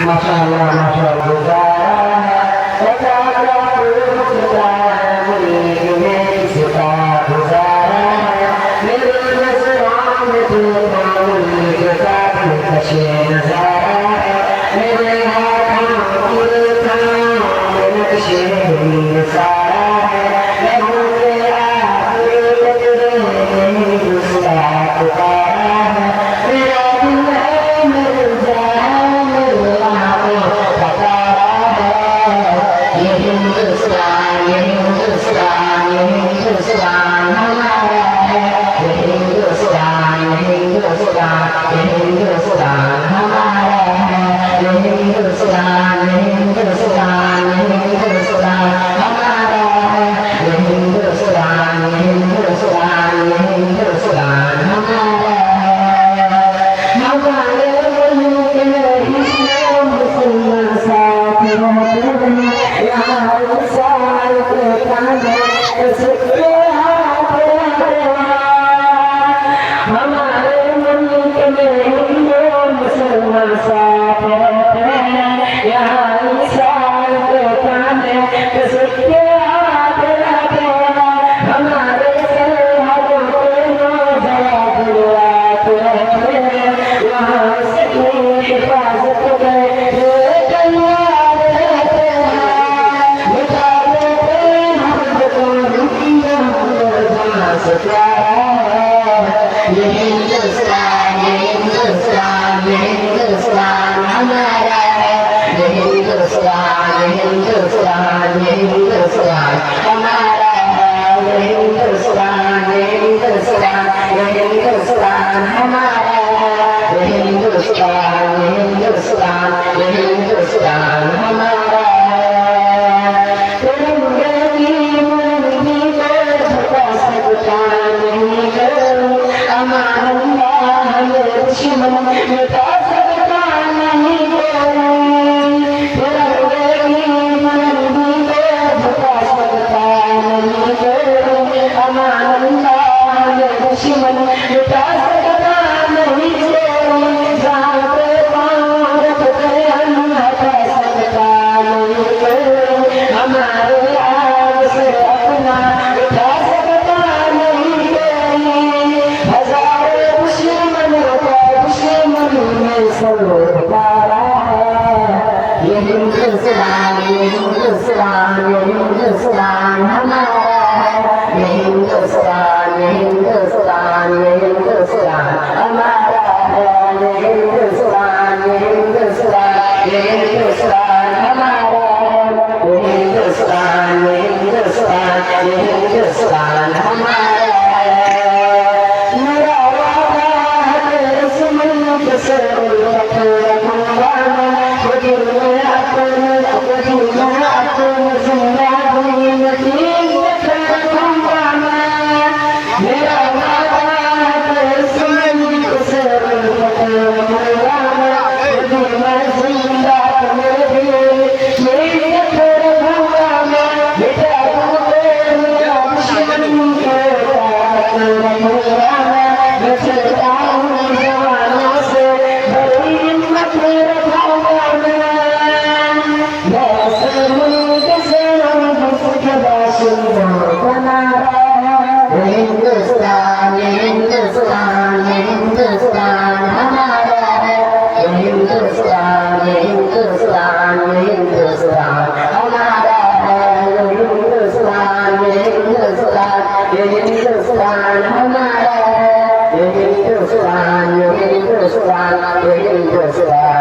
माशाअल्लाह माशाअल्लाह गुजारा है बेचारा पूछता है मुरीद में किसका गुजारा है मेरे नजरान में तू मुरीद का कशे नजारा है मेरे हाथों की थाम में नक्शे सारा है मैं मुझे आखिर तेरे गुस्सा पुकारा है मेरा दिल है मेरे जान मेरे आंखों का तारा है ये हिंदुस्तान हमारा है ये हिंदुस्तान हमारा है ये हिंदुस्तान हमारा है ये हिंदुस्तान हमारा है हमारे मुल्क में मुसलमान साथ रहते हैं यहाँ साल के कांधे सबके हाथ रहते हैं हमारे मुल्क में हिंदू मुसलमान साथ रहते हैं यहाँ साल के कांधे सबके हाथ रहते हैं हमारे सरहदों पे नौजवान दुआत रहते हैं वहाँ से हिफाजत में तैयार रहते हैं मिटा देते हम से प्यारा है ये हिंदुस्तान हमारा है ये हिंदुस्तान हमारा है ये हिंदुस्तान हमारा है ये हिंदुस्तान हमारा है तिरंगे की मुरली को झुका सकता नहीं करूं अमान अल्लाह मेरे दुश्मन मिटा सकता नहीं करूं तिरंगे की मुरली को झुका सकता नहीं करूं अमान अल्लाह मेरे दुश्मन मिटा सकता नहीं करूं जहाँ पे पाँव रखते हम हटा सकता नहीं करूं हमारे आग से अपना उठा सकता नहीं करूं हजारों दुश्मनों का दुश्मन में सब पारा है ये हिंदुस्तान हमारा है ये हिंदुस्तान हमारा है ये हिंदुस्तान हमारा है ये हिंदुस्तान हमारा है मेरा वादा है तेरे सुमन से रखूंगा मैं खुद में अपने जिंदा दूंगी रखूंगा मैं मेरा वादा है तेरे सुमन से रखूंगा मैं खुद में जिंदा दूंगी रखूंगा मैं बेटा मेरा दुश्मन के रखूंगा मैं बचता हूँ जवानों से बड़ी हिम्मत रखूंगा मैं ऐसे मुल्क से जिसके बाशिंदों का नारा है हिंदुस्तान हमारा है हिंदुस्तान हमारा है हिंदुस्तान हमारा है हिंदुस्तान